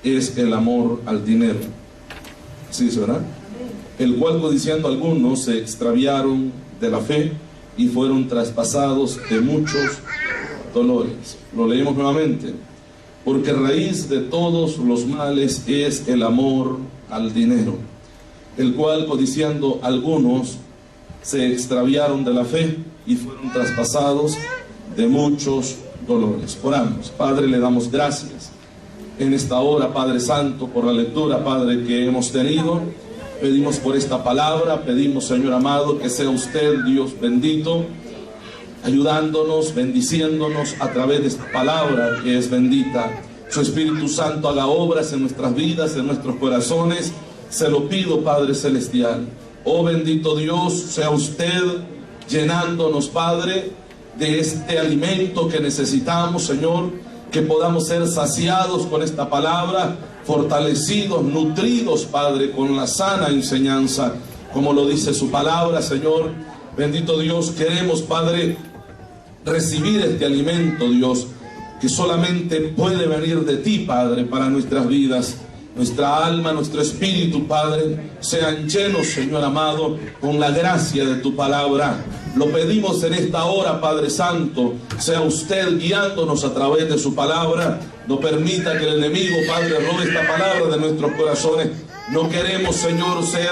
es el amor al dinero. ¿Sí, verdad? El cual codiciando algunos se extraviaron de la fe y fueron traspasados de muchos dolores. Lo leemos nuevamente. Porque raíz de todos los males es el amor al dinero, el cual codiciando algunos se extraviaron de la fe y fueron traspasados de muchos dolores. Oramos. Padre, le damos gracias en esta hora, Padre Santo, por la lectura, Padre, que hemos tenido. Pedimos por esta palabra, pedimos, Señor amado, que sea usted, Dios bendito, ayudándonos, bendiciéndonos a través de esta palabra que es bendita. Su Espíritu Santo haga obras en nuestras vidas, en nuestros corazones. Se lo pido, Padre Celestial. Oh bendito Dios, sea usted llenándonos, Padre, de este alimento que necesitamos, Señor, que podamos ser saciados con esta palabra, fortalecidos, nutridos, Padre, con la sana enseñanza, como lo dice su palabra, Señor. Bendito Dios, queremos, Padre, recibir este alimento, Dios, que solamente puede venir de ti, Padre, para nuestras vidas. Nuestra alma, nuestro espíritu, Padre, sean llenos, Señor amado, con la gracia de tu palabra. Lo pedimos en esta hora, Padre Santo. Sea usted guiándonos a través de su palabra. No permita que el enemigo, Padre, robe esta palabra de nuestros corazones. No queremos, Señor, ser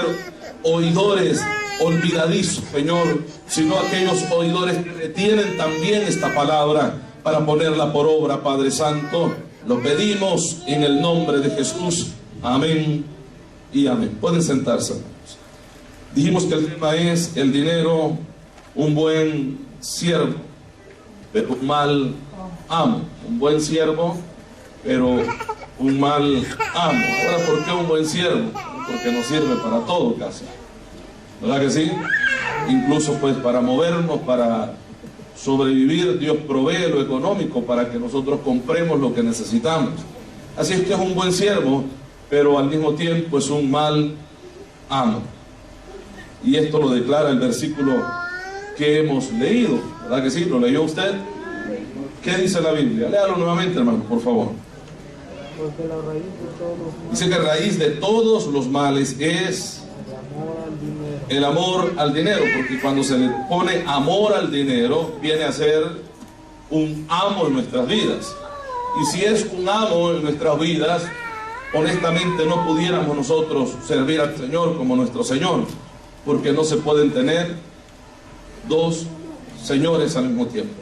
oidores olvidadizos, Señor, sino aquellos oidores que retienen también esta palabra para ponerla por obra, Padre Santo. Lo pedimos en el nombre de Jesús. Amén y amén. Pueden sentarse, hermanos. Dijimos que el tema es el dinero, un buen siervo, pero un mal amo. Un buen siervo, pero un mal amo. Ahora, ¿por qué un buen siervo? Porque nos sirve para todo casi. ¿Verdad que sí? Incluso pues para movernos, para sobrevivir, Dios provee lo económico para que nosotros compremos lo que necesitamos. Así es que es un buen siervo, pero al mismo tiempo es un mal amo. Y esto lo declara el versículo que hemos leído, ¿verdad que sí? ¿Lo leyó usted? ¿Qué dice la Biblia? Léalo nuevamente, hermano, por favor. Porque la raíz de todos los males, dice que raíz de todos los males es el amor al dinero, porque cuando se le pone amor al dinero, viene a ser un amo en nuestras vidas. Y si es un amo en nuestras vidas, honestamente no pudiéramos nosotros servir al Señor como nuestro Señor, porque no se pueden tener dos señores al mismo tiempo.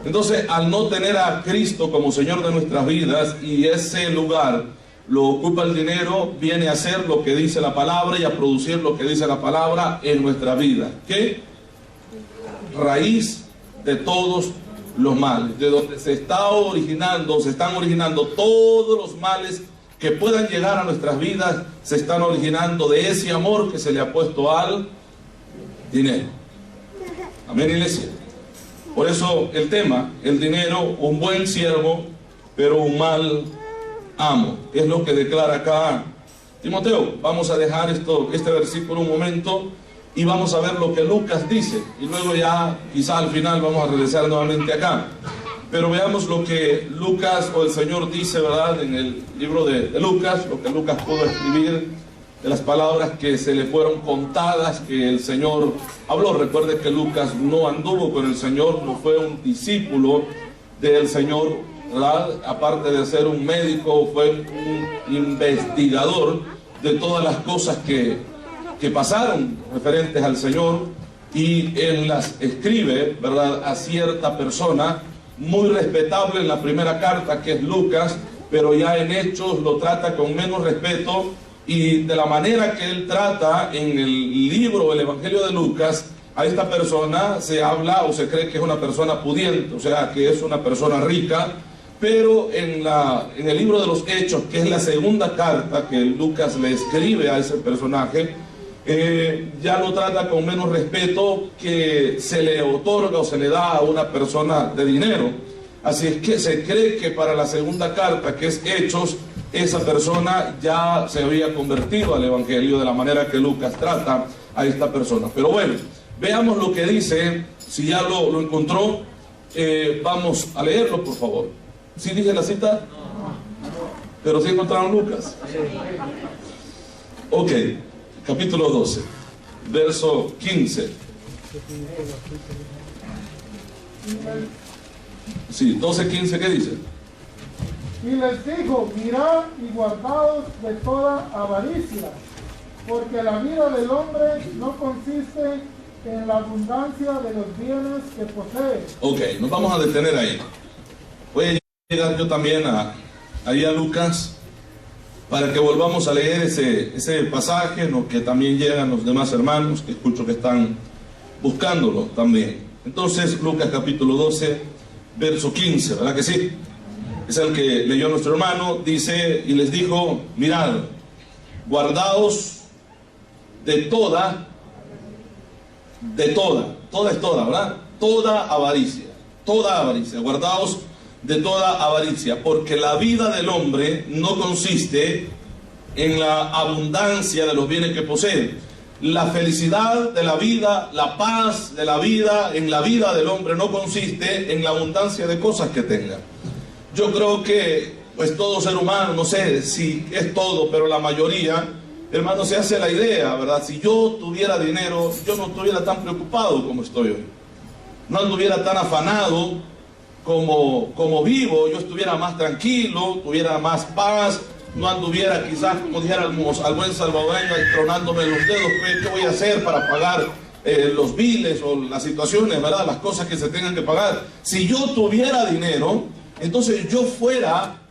Entonces, al no tener a Cristo como Señor de nuestras vidas y ese lugar lo ocupa el dinero, viene a hacer lo que dice la palabra y a producir lo que dice la palabra en nuestra vida. ¿Qué? Raíz de todos los males, de donde se están originando todos los males que puedan llegar a nuestras vidas, se están originando de ese amor que se le ha puesto al dinero. Amén, iglesia. Por eso el tema, el dinero, un buen siervo, pero un mal amo, es lo que declara acá Timoteo. Vamos a dejar este versículo un momento y vamos a ver lo que Lucas dice, y luego ya quizá al final vamos a regresar nuevamente acá. Pero veamos lo que Lucas o el Señor dice, ¿verdad? En el libro de Lucas, lo que Lucas pudo escribir, de las palabras que se le fueron contadas, que el Señor habló. Recuerde que Lucas no anduvo con el Señor, no fue un discípulo del Señor, ¿verdad? Aparte de ser un médico, fue un investigador de todas las cosas que pasaron referentes al Señor, y él las escribe, ¿verdad?, a cierta persona muy respetable en la primera carta, que es Lucas, pero ya en Hechos lo trata con menos respeto, y de la manera que él trata en el libro, el Evangelio de Lucas, a esta persona se habla o se cree que es una persona pudiente, o sea, que es una persona rica. Pero en el libro de los Hechos, que es la segunda carta que Lucas le escribe a ese personaje, ya lo trata con menos respeto que se le otorga o se le da a una persona de dinero. Así es que se cree que para la segunda carta, que es Hechos, esa persona ya se había convertido al Evangelio, de la manera que Lucas trata a esta persona. Pero bueno, veamos lo que dice. Si ya lo encontró, vamos a leerlo, por favor. ¿Sí dije la cita? Pero sí encontraron Lucas. Ok, capítulo 12, verso 15. Sí, 12:15, ¿qué dice? Y les dijo, mirad y guardaos de toda avaricia, porque la vida del hombre no consiste en la abundancia de los bienes que posee. Ok, nos vamos a detener ahí. Voy a llegar yo también ahí a Lucas, para que volvamos a leer ese pasaje, ¿no? Que también llegan los demás hermanos, que escucho que están buscándolo también. Entonces, Lucas capítulo 12, verso 15, ¿verdad que sí? Es el que leyó nuestro hermano. Dice, y les dijo, mirad, guardaos de toda es toda, ¿verdad? Toda avaricia, guardaos de toda avaricia, porque la vida del hombre no consiste en la abundancia de los bienes que posee. La felicidad de la vida, la paz de la vida, en la vida del hombre no consiste en la abundancia de cosas que tenga. Yo creo que, pues todo ser humano, no sé si es todo, pero la mayoría, hermano, se hace la idea, ¿verdad? Si yo tuviera dinero, yo no estuviera tan preocupado como estoy hoy. No anduviera tan afanado como vivo, yo estuviera más tranquilo, tuviera más paz, no anduviera quizás, como dijéramos al buen salvadoreño, tronándome los dedos, ¿qué voy a hacer para pagar los biles o las situaciones, ¿verdad? Las cosas que se tengan que pagar. Si yo tuviera dinero, entonces yo fuera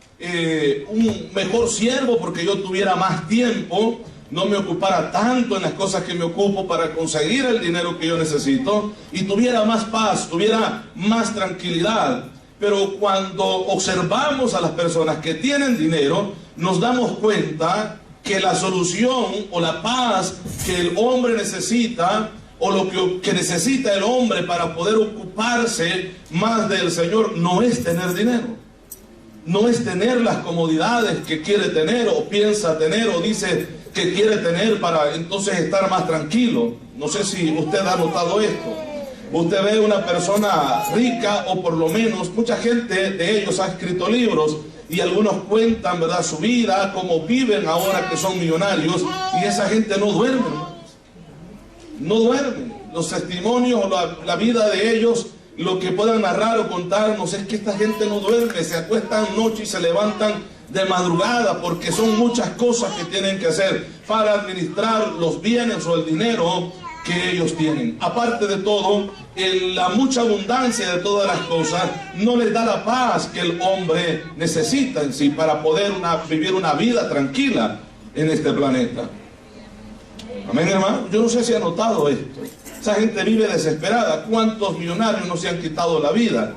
un mejor siervo, porque yo tuviera más tiempo, no me ocupara tanto en las cosas que me ocupo para conseguir el dinero que yo necesito, y tuviera más paz, tuviera más tranquilidad. Pero cuando observamos a las personas que tienen dinero, nos damos cuenta que la solución o la paz que el hombre necesita, o lo que necesita el hombre para poder ocuparse más del Señor, no es tener dinero, no es tener las comodidades que quiere tener o piensa tener o dice que quiere tener para entonces estar más tranquilo. No sé si usted ha notado esto. Usted ve una persona rica, o por lo menos mucha gente de ellos ha escrito libros, y algunos cuentan, ¿verdad?, su vida, cómo viven ahora que son millonarios, y esa gente no duerme, no duermen. Los testimonios o la vida de ellos, lo que puedan narrar o contarnos es que esta gente no duerme, se acuestan noche y se levantan de madrugada, porque son muchas cosas que tienen que hacer para administrar los bienes o el dinero que ellos tienen. Aparte de todo, la mucha abundancia de todas las cosas no les da la paz que el hombre necesita en sí para poder vivir una vida tranquila en este planeta. Amén, hermano. Yo no sé si ha notado esto. Esa gente vive desesperada. ¿Cuántos millonarios no se han quitado la vida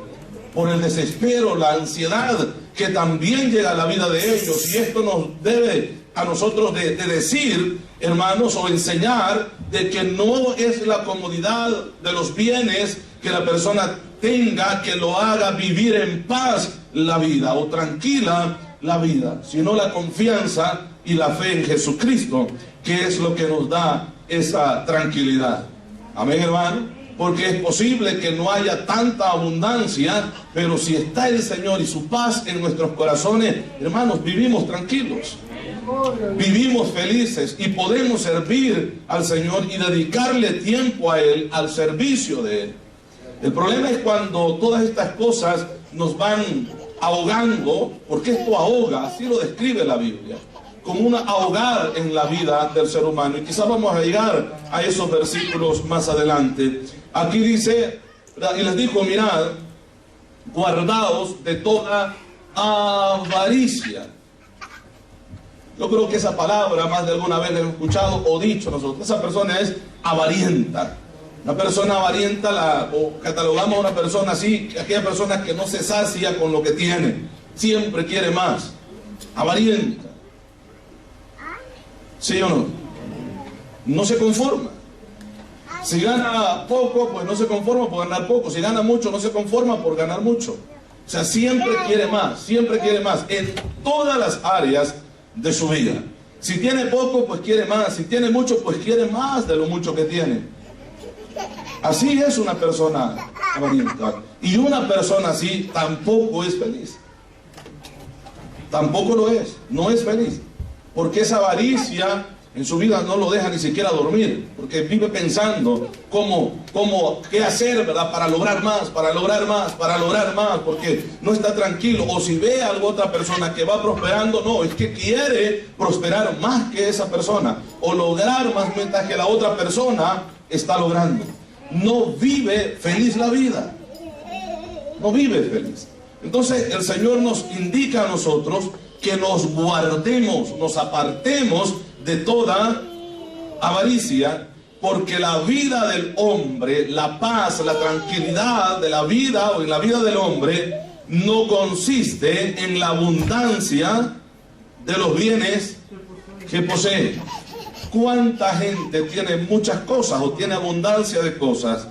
por el desespero, la ansiedad que también llega a la vida de ellos? Y esto nos debe a nosotros de decir, hermanos, o enseñar de que no es la comodidad de los bienes que la persona tenga que lo haga vivir en paz la vida o tranquila la vida, sino la confianza y la fe en Jesucristo, que es lo que nos da esa tranquilidad. Amén, hermano. Porque es posible que no haya tanta abundancia, pero si está el Señor y su paz en nuestros corazones, hermanos, vivimos tranquilos, vivimos felices y podemos servir al Señor y dedicarle tiempo a Él, al servicio de Él. El problema es cuando todas estas cosas nos van ahogando, porque esto ahoga, así lo describe la Biblia, como un ahogar en la vida del ser humano. Y quizás vamos a llegar a esos versículos más adelante. Aquí dice, y les dijo, mirad, guardaos de toda avaricia. Yo creo que esa palabra más de alguna vez la hemos escuchado o dicho nosotros. Esa persona es avarienta. Una persona avarienta o catalogamos a una persona así, aquella persona que no se sacia con lo que tiene, siempre quiere más. Avarienta. ¿Sí o no? No se conforma. Si gana poco, pues no se conforma por ganar poco. Si gana mucho, no se conforma por ganar mucho. O sea, siempre quiere más en todas las áreas de su vida. Si tiene poco, pues quiere más. Si tiene mucho, pues quiere más de lo mucho que tiene. Así es una persona avarienta. Y una persona así tampoco es feliz. tampoco lo es, no es feliz, porque esa avaricia en su vida no lo deja ni siquiera dormir, porque vive pensando qué hacer, ¿verdad? Para lograr más, para lograr más, para lograr más, porque no está tranquilo. O si ve a alguna otra persona que va prosperando, no, es que quiere prosperar más que esa persona, o lograr más mientras que la otra persona está logrando. No vive feliz la vida, no vive feliz. Entonces el Señor nos indica a nosotros que nos guardemos, nos apartemos de toda avaricia, porque la vida del hombre, la paz, la tranquilidad de la vida o en la vida del hombre no consiste en la abundancia de los bienes que posee. ¿Cuánta gente tiene muchas cosas o tiene abundancia de cosas,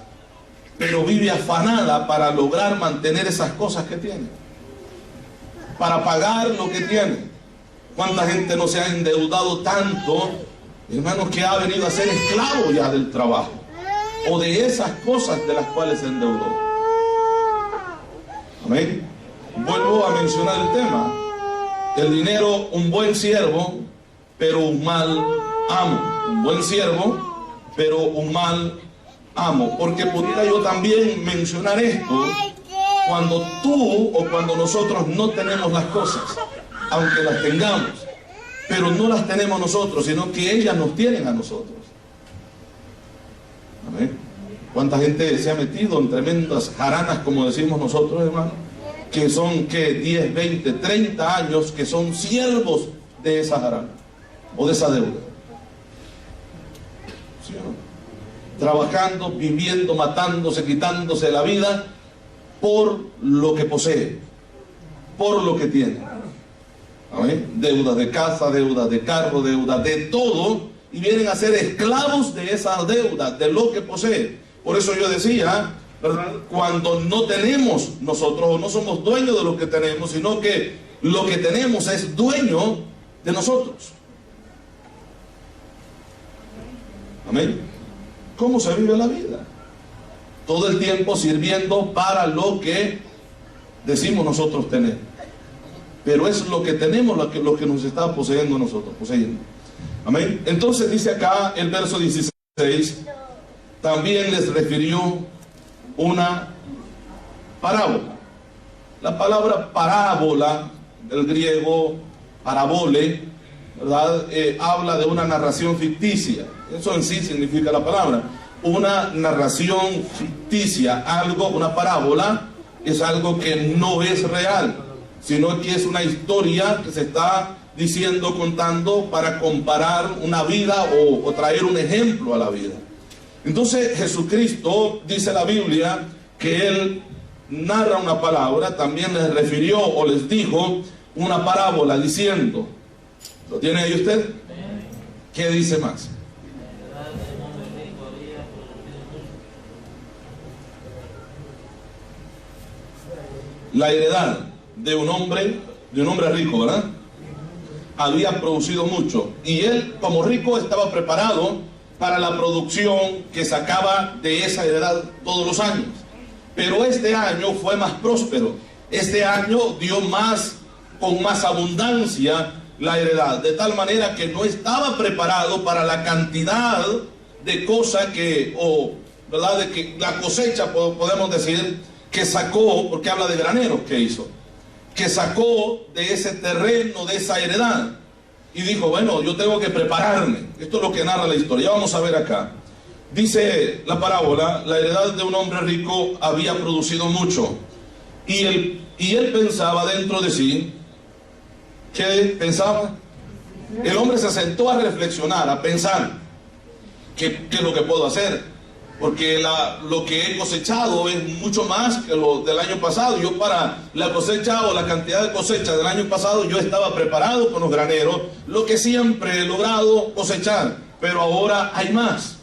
pero vive afanada para lograr mantener esas cosas que tiene, para pagar lo que tiene? ¿Cuánta gente no se ha endeudado tanto, hermanos, que ha venido a ser esclavo ya del trabajo o de esas cosas de las cuales se endeudó? Amén. Vuelvo a mencionar el tema. El dinero, un buen siervo, pero un mal amo. Un buen siervo, pero un mal amo. Porque pudiera yo también mencionar esto cuando tú o cuando nosotros no tenemos las cosas, aunque las tengamos, pero no las tenemos nosotros, sino que ellas nos tienen a nosotros. Amén. ¿Cuánta gente se ha metido en tremendas jaranas, como decimos nosotros, hermano? Que son, 10, 20, 30 años, que son siervos de esa jarana, o de esa deuda. ¿Sí o no? Trabajando, viviendo, matándose, quitándose la vida, por lo que posee, por lo que tiene. ¿Amén? Deudas de casa, deudas de carro, deudas de todo, y vienen a ser esclavos de esas deudas, de lo que posee. Por eso yo decía, ¿verdad? Cuando no tenemos nosotros, o no somos dueños de lo que tenemos, sino que lo que tenemos es dueño de nosotros. Amén. ¿Cómo se vive la vida? Todo el tiempo sirviendo para lo que decimos nosotros tener. Pero es lo que tenemos lo que nos está poseyendo nosotros, poseyendo. Amén. Entonces dice acá el verso 16, también les refirió una parábola. La palabra parábola, del griego parabole, ¿verdad? Habla de una narración ficticia. Eso en sí significa la palabra. Una narración ficticia, una parábola es algo que no es real, sino que es una historia que se está diciendo, contando para comparar una vida o traer un ejemplo a la vida. Entonces Jesucristo, dice la Biblia, que Él narra una palabra, también les refirió o les dijo una parábola diciendo, ¿lo tiene ahí usted? ¿Qué dice más? La heredad de un hombre rico, ¿verdad? Había producido mucho, y él como rico estaba preparado para la producción que sacaba de esa heredad todos los años. Pero este año fue más próspero, este año dio más, con más abundancia la heredad, de tal manera que no estaba preparado para la cantidad de cosas ¿verdad? De que la cosecha, podemos decir, que sacó, porque habla de graneros que hizo, que sacó de ese terreno, de esa heredad, y dijo, bueno, yo tengo que prepararme. Esto es lo que narra la historia. Vamos a ver acá. Dice la parábola, la heredad de un hombre rico había producido mucho, y él pensaba dentro de sí. ¿Qué pensaba? El hombre se sentó a reflexionar, a pensar, ¿qué es lo que puedo hacer? Porque lo que he cosechado es mucho más que lo del año pasado. Yo para la cosecha o la cantidad de cosecha del año pasado, yo estaba preparado con los graneros, lo que siempre he logrado cosechar, pero ahora hay más.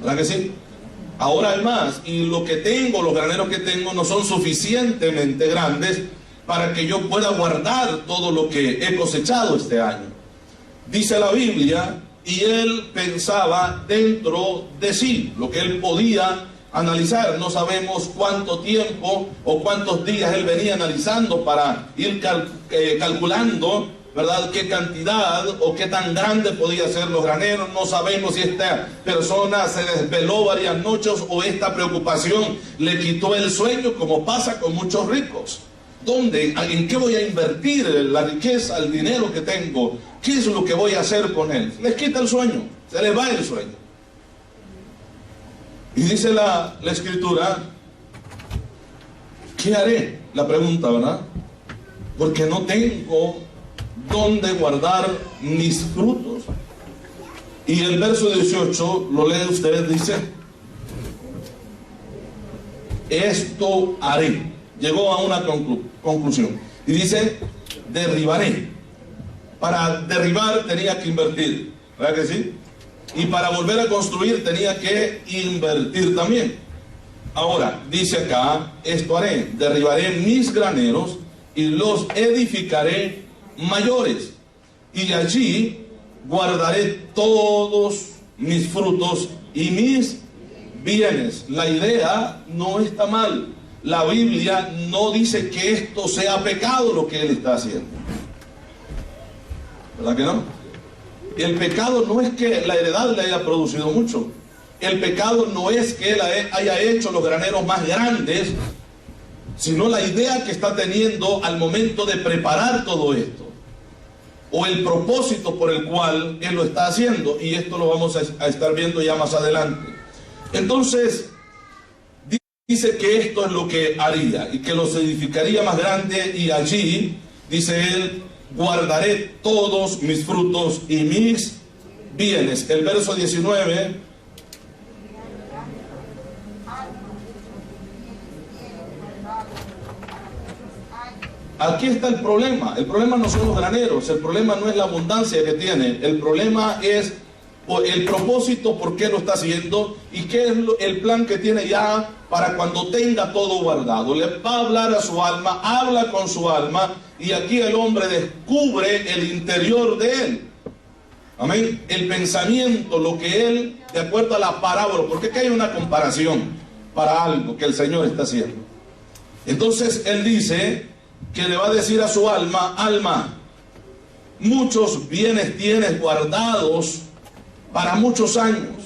¿Verdad que sí? Ahora hay más, y lo que tengo, los graneros que tengo, no son suficientemente grandes para que yo pueda guardar todo lo que he cosechado este año. Dice la Biblia, y él pensaba dentro de sí, lo que él podía analizar. No sabemos cuánto tiempo o cuántos días él venía analizando para ir calculando, ¿verdad?, qué cantidad o qué tan grande podía ser los graneros. No sabemos si esta persona se desveló varias noches o esta preocupación le quitó el sueño, como pasa con muchos ricos. ¿Dónde? ¿En qué voy a invertir la riqueza, el dinero que tengo? ¿Qué es lo que voy a hacer con él? Les quita el sueño, se les va el sueño. Y dice la escritura, ¿qué haré? La pregunta, ¿verdad? Porque no tengo dónde guardar mis frutos. Y el verso 18, lo lee usted, dice, esto haré. Llegó a una conclusión. Y dice, derribaré. Para derribar tenía que invertir, ¿verdad que sí? Y para volver a construir tenía que invertir también. Ahora, dice acá, esto haré, derribaré mis graneros y los edificaré mayores. Y allí guardaré todos mis frutos y mis bienes. La idea no está mal. La Biblia no dice que esto sea pecado lo que él está haciendo. ¿Verdad que no? El pecado no es que la heredad le haya producido mucho. El pecado no es que él haya hecho los graneros más grandes, sino la idea que está teniendo al momento de preparar todo esto, o el propósito por el cual él lo está haciendo. Y esto lo vamos a estar viendo ya más adelante. Entonces, dice que esto es lo que haría y que los edificaría más grande, y allí, dice él, guardaré todos mis frutos y mis bienes. El verso 19. Aquí está el problema. El problema no son los graneros, el problema no es la abundancia que tiene, el problema es el propósito, por qué lo está haciendo y qué es el plan que tiene ya para cuando tenga todo guardado. Le va a hablar a su alma, habla con su alma, y aquí el hombre descubre el interior de él. Amén. El pensamiento, lo que él, de acuerdo a la parábola, porque aquí hay una comparación para algo que el Señor está haciendo. Entonces él dice que le va a decir a su alma, alma, muchos bienes tienes guardados para muchos años,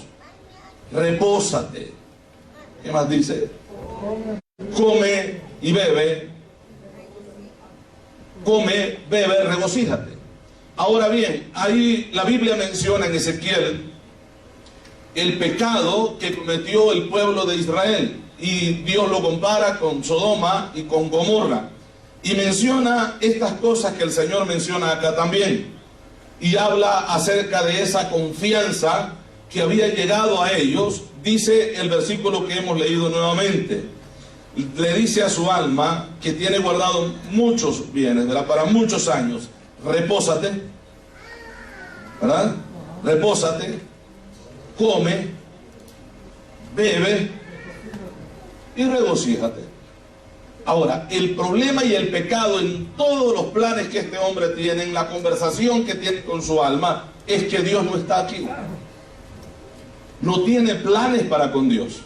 repósate. ¿Qué más dice? Come y bebe. Come, bebe, regocíjate. Ahora bien, ahí la Biblia menciona en Ezequiel el pecado que cometió el pueblo de Israel, y Dios lo compara con Sodoma y con Gomorra, y menciona estas cosas que el Señor menciona acá también, y habla acerca de esa confianza que había llegado a ellos. Dice el versículo que hemos leído nuevamente, le dice a su alma que tiene guardado muchos bienes, ¿verdad?, para muchos años, repósate, ¿verdad? Repósate, come, bebe y regocíjate. Ahora, el problema y el pecado en todos los planes que este hombre tiene, en la conversación que tiene con su alma, es que Dios no está aquí. No tiene planes para con Dios.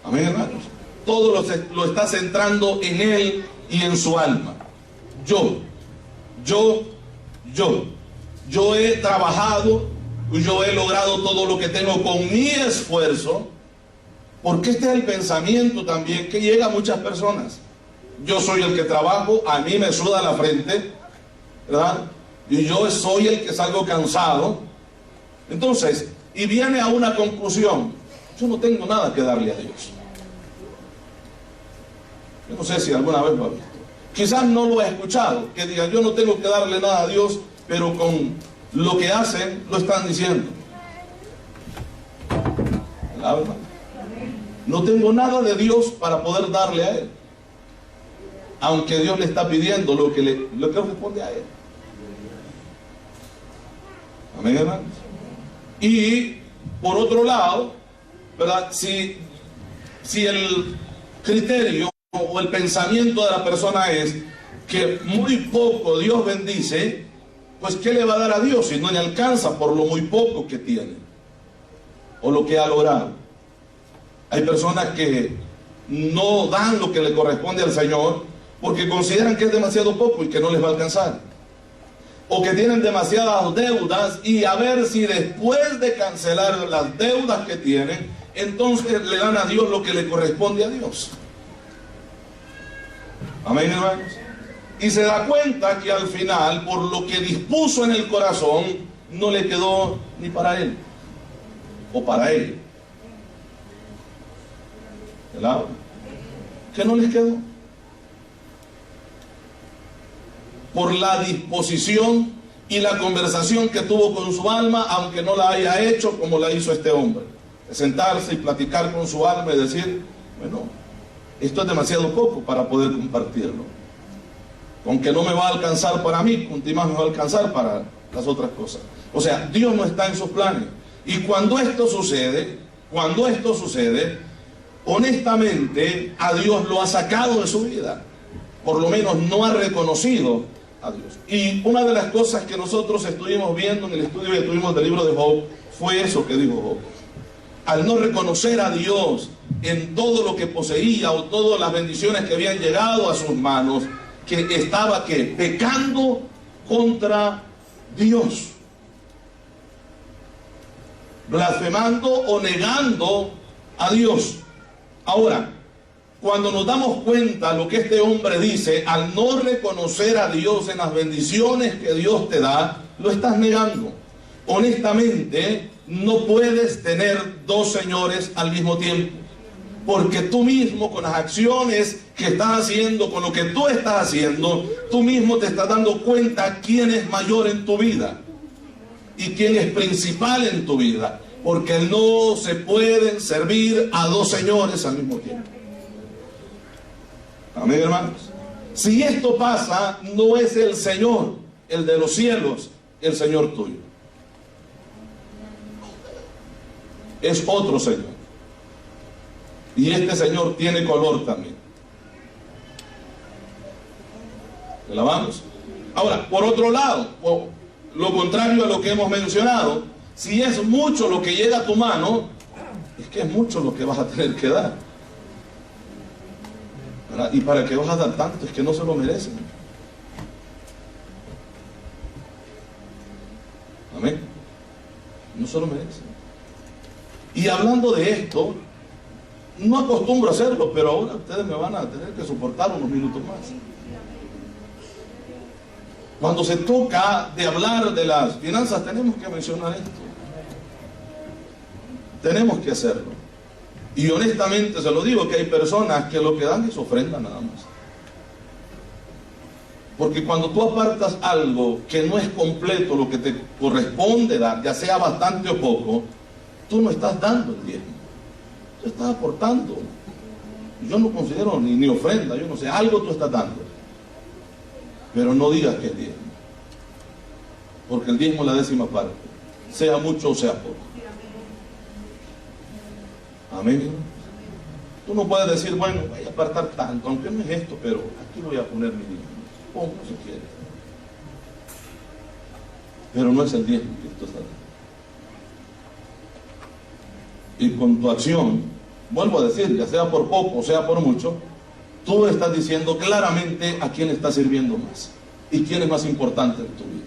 Amén, hermanos. Todo lo está centrando en él y en su alma. Yo he trabajado, yo he logrado todo lo que tengo con mi esfuerzo, porque este es el pensamiento también que llega a muchas personas. Yo soy el que trabajo, a mí me suda la frente, ¿verdad? Y yo soy el que salgo cansado. Entonces, y viene a una conclusión: yo no tengo nada que darle a Dios. Yo no sé si alguna vez lo ha visto. Quizás no lo ha escuchado, que digan, yo no tengo que darle nada a Dios, pero con lo que hacen lo están diciendo. ¿La verdad? No tengo nada de Dios para poder darle a Él, aunque Dios le está pidiendo lo que responde a Él. Amén, hermanos. Y por otro lado, ¿verdad?, si el criterio o el pensamiento de la persona es que muy poco Dios bendice, pues ¿qué le va a dar a Dios si no le alcanza por lo muy poco que tiene o lo que ha logrado? Hay personas que no dan lo que le corresponde al Señor porque consideran que es demasiado poco y que no les va a alcanzar. O que tienen demasiadas deudas y a ver si después de cancelar las deudas que tienen, entonces le dan a Dios lo que le corresponde a Dios. Amén, hermanos. Y se da cuenta que al final, por lo que dispuso en el corazón, no le quedó ni para él o para ella. ¿Verdad? ¿Qué no les quedó? Por la disposición y la conversación que tuvo con su alma, aunque no la haya hecho como la hizo este hombre. De sentarse y platicar con su alma y decir, bueno, esto es demasiado poco para poder compartirlo. Aunque no me va a alcanzar para mí, cuanto más me va a alcanzar para las otras cosas. O sea, Dios no está en sus planes. Y cuando esto sucede, honestamente, a Dios lo ha sacado de su vida. Por lo menos no ha reconocido a Dios. Y una de las cosas que nosotros estuvimos viendo en el estudio que tuvimos del libro de Job, fue eso que dijo Job. Al no reconocer a Dios en todo lo que poseía o todas las bendiciones que habían llegado a sus manos, que estaba pecando contra Dios, blasfemando o negando a Dios. Ahora, cuando nos damos cuenta lo que este hombre dice, al no reconocer a Dios en las bendiciones que Dios te da, lo estás negando. Honestamente, no puedes tener dos señores al mismo tiempo. Porque tú mismo, con las acciones que estás haciendo, con lo que tú estás haciendo, tú mismo te estás dando cuenta quién es mayor en tu vida y quién es principal en tu vida. Porque no se pueden servir a dos señores al mismo tiempo. Amén, hermanos. Si esto pasa, no es el Señor, el de los cielos, el Señor tuyo. Es otro Señor. Y este Señor tiene color también. ¿Le lavamos? Ahora, por otro lado, lo contrario a lo que hemos mencionado, si es mucho lo que llega a tu mano, es que es mucho lo que vas a tener que dar. ¿Verdad? Y para qué vas a dar tanto, es que no se lo merecen. Amén. No se lo merecen. Y hablando de esto, no acostumbro a hacerlo, pero ahora ustedes me van a tener que soportar unos minutos más. Cuando se toca de hablar de las finanzas, tenemos que mencionar esto. Tenemos que hacerlo. Y honestamente se lo digo, que hay personas que lo que dan es ofrenda nada más. Porque cuando tú apartas algo que no es completo lo que te corresponde dar, ya sea bastante o poco, tú no estás dando el diezmo. Tú estás aportando. Yo no considero ni ofrenda, yo no sé, algo tú estás dando. Pero no digas que es diezmo. Porque el diezmo es la 10ª parte. Sea mucho o sea poco. Amén. Tú no puedes decir, bueno, voy a apartar tanto, aunque no es esto, pero aquí voy a poner mi diezmo. Pongo si quieres. Pero no es el diezmo que tú estás dando. Y con tu acción, vuelvo a decir, ya sea por poco o sea por mucho, tú estás diciendo claramente a quién estás sirviendo más y quién es más importante en tu vida.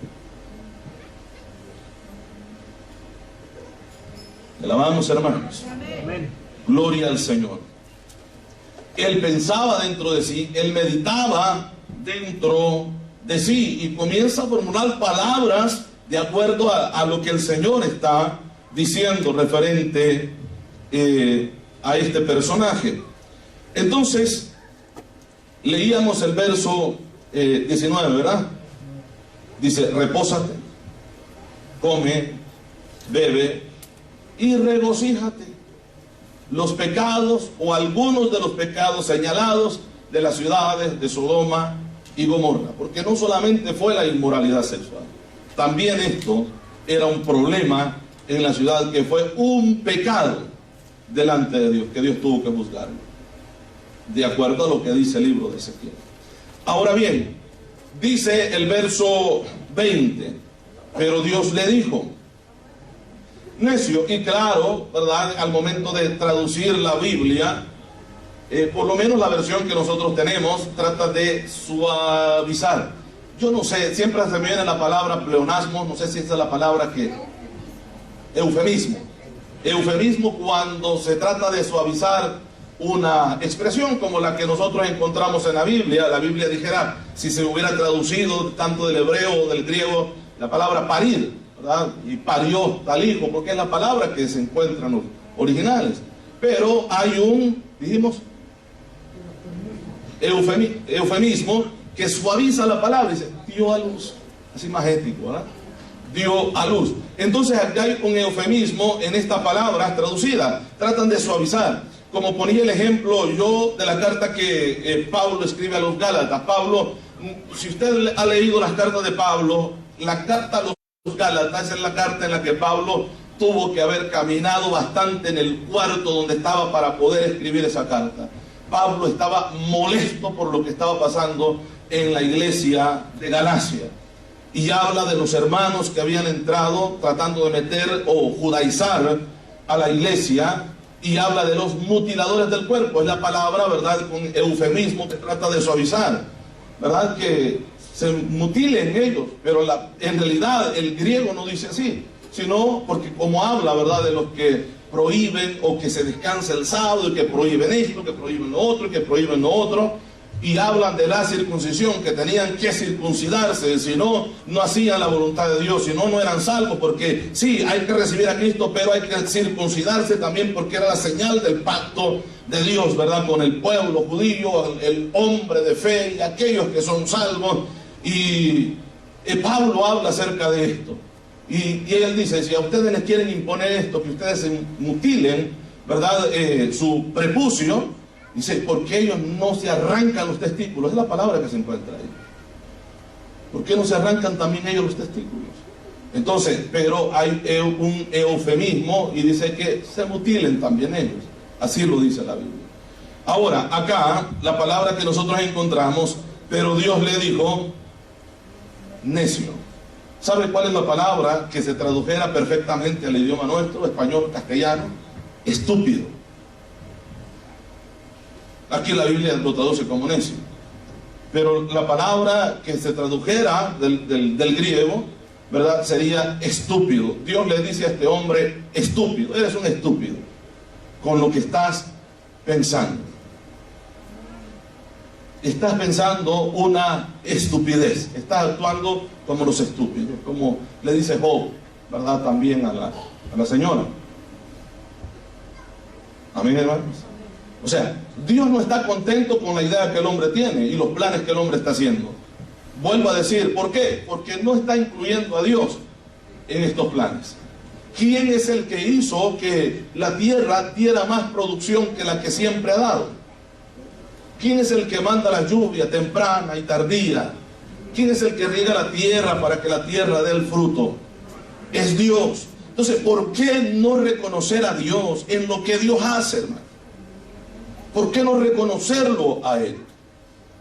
¿Le alabamos, hermanos? Amén. Gloria al Señor. Él pensaba dentro de sí, él meditaba dentro de sí y comienza a formular palabras de acuerdo a lo que el Señor está diciendo referente a este personaje. Entonces, leíamos el verso 19, ¿verdad? Dice, repósate, come, bebe y regocíjate. Los pecados o algunos de los pecados señalados de las ciudades de Sodoma y Gomorra, porque no solamente fue la inmoralidad sexual, también esto era un problema en la ciudad, que fue un pecado delante de Dios, que Dios tuvo que juzgarlo, de acuerdo a lo que dice el libro de Ezequiel. Ahora bien, dice el verso 20, pero Dios le dijo, necio. Y claro, ¿verdad? Al momento de traducir la Biblia, por lo menos la versión que nosotros tenemos trata de suavizar. Yo no sé, siempre se me viene la palabra pleonasmo, no sé si esa es la palabra que... Eufemismo. Eufemismo cuando se trata de suavizar una expresión como la que nosotros encontramos en la Biblia. La Biblia dijera, si se hubiera traducido tanto del hebreo o del griego, la palabra parir, ¿verdad? Y parió tal hijo, porque es la palabra que se encuentra en los originales. Pero hay un, dijimos, eufemismo que suaviza la palabra, dice, dio a luz, así más ético, ¿verdad? Dio a luz. Entonces aquí hay un eufemismo en esta palabra traducida, tratan de suavizar. Como ponía el ejemplo yo de la carta que Pablo escribe a los Gálatas. Pablo, si usted ha leído las cartas de Pablo, la carta a los Gálatas es la carta en la que Pablo tuvo que haber caminado bastante en el cuarto donde estaba para poder escribir esa carta. Pablo estaba molesto por lo que estaba pasando en la iglesia de Galacia. Y habla de los hermanos que habían entrado tratando de meter o judaizar a la iglesia, y habla de los mutiladores del cuerpo. Es la palabra, ¿verdad?, con eufemismo que trata de suavizar, ¿verdad?, que se mutilen ellos, pero en realidad el griego no dice así, sino porque como habla, ¿verdad?, de los que prohíben o que se descansa el sábado, y que prohíben esto, que prohíben lo otro, y que prohíben lo otro. Y hablan de la circuncisión, que tenían que circuncidarse, si no, no hacían la voluntad de Dios, si no, no eran salvos, porque sí, hay que recibir a Cristo, pero hay que circuncidarse también porque era la señal del pacto de Dios, ¿verdad?, con el pueblo judío, el hombre de fe y aquellos que son salvos. Y Pablo habla acerca de esto. Y él dice, si a ustedes les quieren imponer esto, que ustedes se mutilen, ¿verdad?, su prepucio, dice, porque ellos no se arrancan los testículos. Es la palabra que se encuentra ahí. ¿Por qué no se arrancan también ellos los testículos? Entonces, pero hay un eufemismo y dice que se mutilen también ellos. Así lo dice la Biblia. Ahora, acá, la palabra que nosotros encontramos, pero Dios le dijo, necio. ¿Sabe cuál es la palabra que se tradujera perfectamente al idioma nuestro, español, castellano? Estúpido. Aquí la Biblia lo traduce como necio. Pero la palabra que se tradujera del griego, ¿verdad?, sería estúpido. Dios le dice a este hombre, estúpido, eres un estúpido con lo que estás pensando. Estás pensando una estupidez, estás actuando como los estúpidos, como le dice Job, ¿verdad?, también a la señora. Amén, hermanos. O sea, Dios no está contento con la idea que el hombre tiene y los planes que el hombre está haciendo. Vuelvo a decir, ¿por qué? Porque no está incluyendo a Dios en estos planes. ¿Quién es el que hizo que la tierra diera más producción que la que siempre ha dado? ¿Quién es el que manda la lluvia temprana y tardía? ¿Quién es el que riega la tierra para que la tierra dé el fruto? Es Dios. Entonces, ¿por qué no reconocer a Dios en lo que Dios hace, hermano? ¿Por qué no reconocerlo a Él?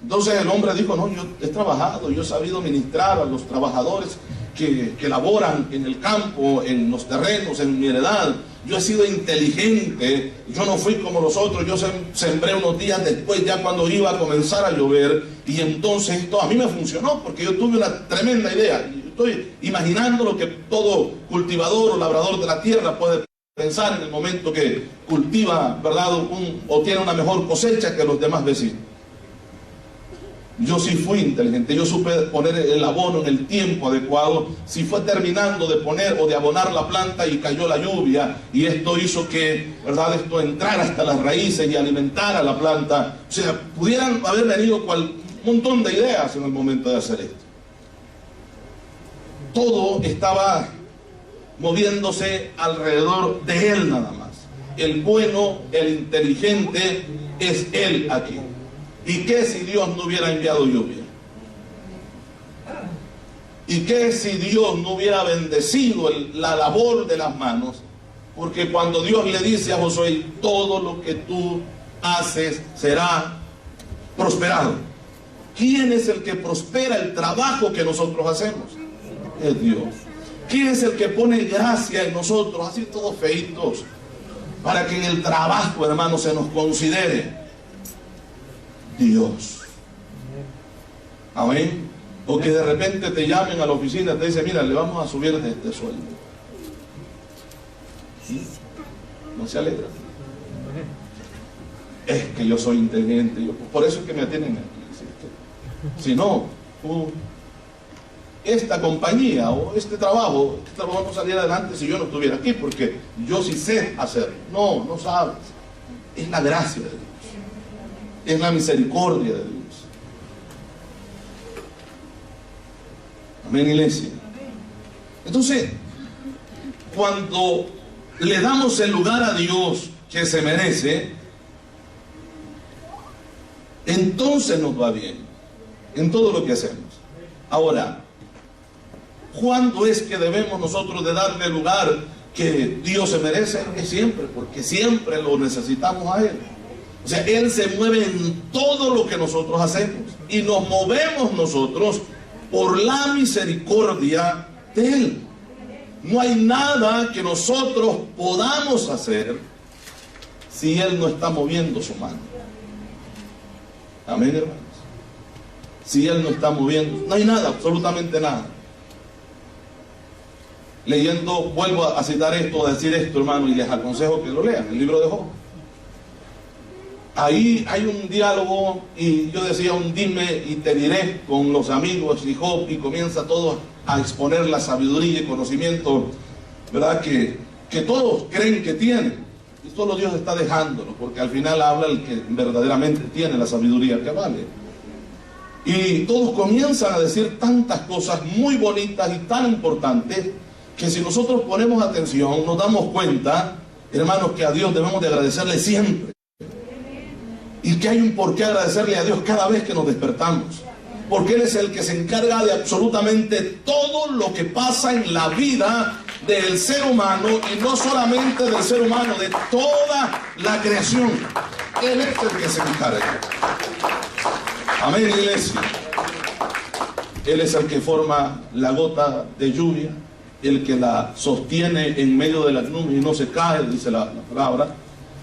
Entonces el hombre dijo, no, yo he trabajado, yo he sabido ministrar a los trabajadores que laboran en el campo, en los terrenos, en mi heredad. Yo he sido inteligente, yo no fui como los otros, yo sembré unos días después, ya cuando iba a comenzar a llover, y entonces esto a mí me funcionó, porque yo tuve una tremenda idea. Estoy imaginando lo que todo cultivador o labrador de la tierra puede pensar en el momento que cultiva, ¿verdad?, o tiene una mejor cosecha que los demás vecinos. Yo sí fui inteligente, yo supe poner el abono en el tiempo adecuado, si fue terminando de poner o de abonar la planta y cayó la lluvia, y esto hizo que, ¿verdad?, esto entrara hasta las raíces y alimentara la planta. O sea, pudieran haber venido un montón de ideas en el momento de hacer esto. Todo estaba moviéndose alrededor de Él nada más. El bueno, el inteligente es Él aquí. ¿Y qué si Dios no hubiera enviado lluvia? ¿Y qué si Dios no hubiera bendecido la labor de las manos? Porque cuando Dios le dice a Josué, todo lo que tú haces será prosperado. ¿Quién es el que prospera el trabajo que nosotros hacemos? Es Dios. ¿Quién es el que pone gracia en nosotros, así todos feitos, para que en el trabajo, hermano, se nos considere? Dios. Amén. O que de repente te llamen a la oficina y te dicen, mira, le vamos a subir de este sueldo. ¿Sí? ¿No se alegra? Es que yo soy inteligente, por eso es que me atienden aquí. Si no, esta compañía o este trabajo no saliera adelante si yo no estuviera aquí, porque yo sí sé hacerlo. No, no sabes. Es la gracia de Dios. Es la misericordia de Dios. Amén, iglesia. Entonces, cuando le damos el lugar a Dios que se merece, entonces nos va bien en todo lo que hacemos. Ahora, ¿cuándo es que debemos nosotros de darle el lugar que Dios se merece? Es siempre, porque siempre lo necesitamos a Él. O sea, Él se mueve en todo lo que nosotros hacemos y nos movemos nosotros por la misericordia de Él. No hay nada que nosotros podamos hacer si Él no está moviendo su mano. Amén, hermanos. Si Él no está moviendo, no hay nada, absolutamente nada. Leyendo, vuelvo a citar esto, a decir esto, hermano, y les aconsejo que lo lean, el libro de Job. Ahí hay un diálogo, y yo decía un dime y te diré con los amigos y Job, y comienza todo a exponer la sabiduría y conocimiento, ¿verdad? Que todos creen que tienen, y solo Dios está dejándolo, porque al final habla el que verdaderamente tiene la sabiduría que vale. Y todos comienzan a decir tantas cosas muy bonitas y tan importantes, que si nosotros ponemos atención, nos damos cuenta, hermanos, que a Dios debemos de agradecerle siempre. Y que hay un por qué agradecerle a Dios cada vez que nos despertamos. Porque Él es el que se encarga de absolutamente todo lo que pasa en la vida del ser humano, y no solamente del ser humano, de toda la creación. Él es el que se encarga. Amén, iglesia. Él es el que forma la gota de lluvia, el que la sostiene en medio de las nubes y no se cae, dice la palabra,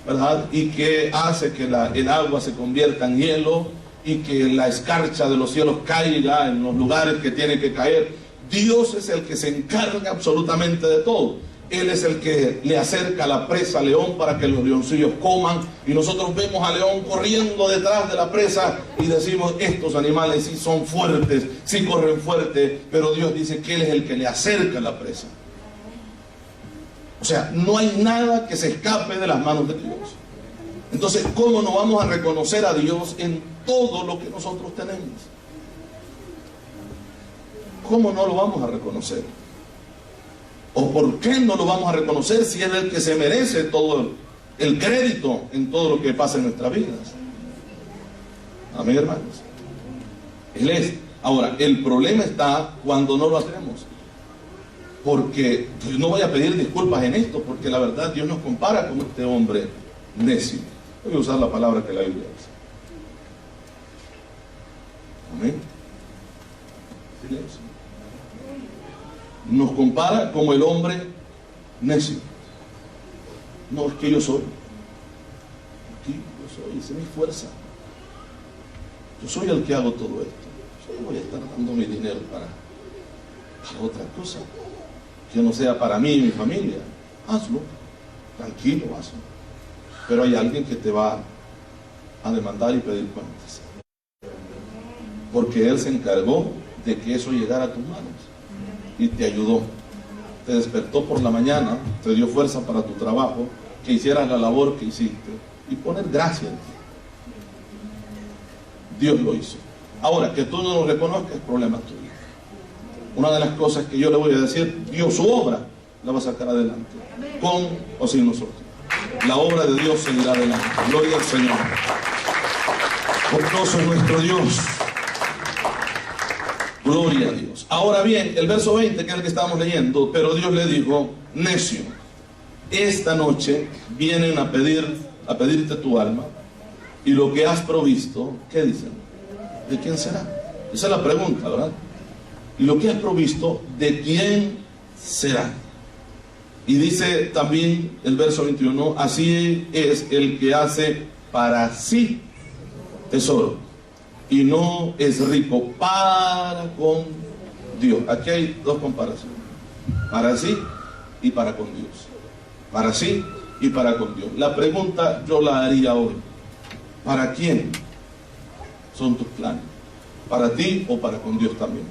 ¿verdad? Y que hace que el agua se convierta en hielo y que la escarcha de los cielos caiga en los lugares que tiene que caer. Dios es el que se encarga absolutamente de todo. Él es el que le acerca la presa al león para que los leoncillos coman, y nosotros vemos al león corriendo detrás de la presa y decimos, estos animales sí son fuertes, sí corren fuerte, pero Dios dice que Él es el que le acerca la presa. O sea, no hay nada que se escape de las manos de Dios. Entonces, ¿cómo no vamos a reconocer a Dios en todo lo que nosotros tenemos? ¿Cómo no lo vamos a reconocer? ¿O por qué no lo vamos a reconocer si Él es el que se merece todo el crédito en todo lo que pasa en nuestras vidas? Amén, hermanos. Él es. Ahora, el problema está cuando no lo hacemos. Porque no voy a pedir disculpas en esto, porque la verdad Dios nos compara con este hombre necio. Voy a usar la palabra que la Biblia dice. Amén. Silencio. Nos compara como el hombre necio. No, es que yo soy. Aquí yo soy, esa es mi fuerza. Yo soy el que hago todo esto. Yo voy a estar dando mi dinero para otra cosa que no sea para mí y mi familia. Hazlo, tranquilo, hazlo. Pero hay alguien que te va a demandar y pedir cuentas, porque Él se encargó de que eso llegara a tus manos y te ayudó, te despertó por la mañana, te dio fuerza para tu trabajo, que hicieras la labor que hiciste, y poner gracia en ti. Dios lo hizo. Ahora, que tú no lo reconozcas es problema tuyo. Una de las cosas que yo le voy a decir, Dios su obra la va a sacar adelante, con o sin nosotros. La obra de Dios seguirá adelante. Gloria al Señor. Poderoso es nuestro Dios. Gloria a Dios. Ahora bien, el verso 20, que es el que estábamos leyendo, pero Dios le dijo, necio, esta noche vienen a pedirte tu alma, y lo que has provisto, ¿qué dicen? ¿De quién será? Esa es la pregunta, ¿verdad? Y lo que has provisto, ¿de quién será. Y dice también el verso 21, así es el que hace para sí tesoro y no es rico para con Dios. Aquí hay dos comparaciones, para sí y para con Dios. Para sí y para con Dios. La pregunta yo la haría hoy: ¿para quién son tus planes? ¿Para ti o para con Dios también?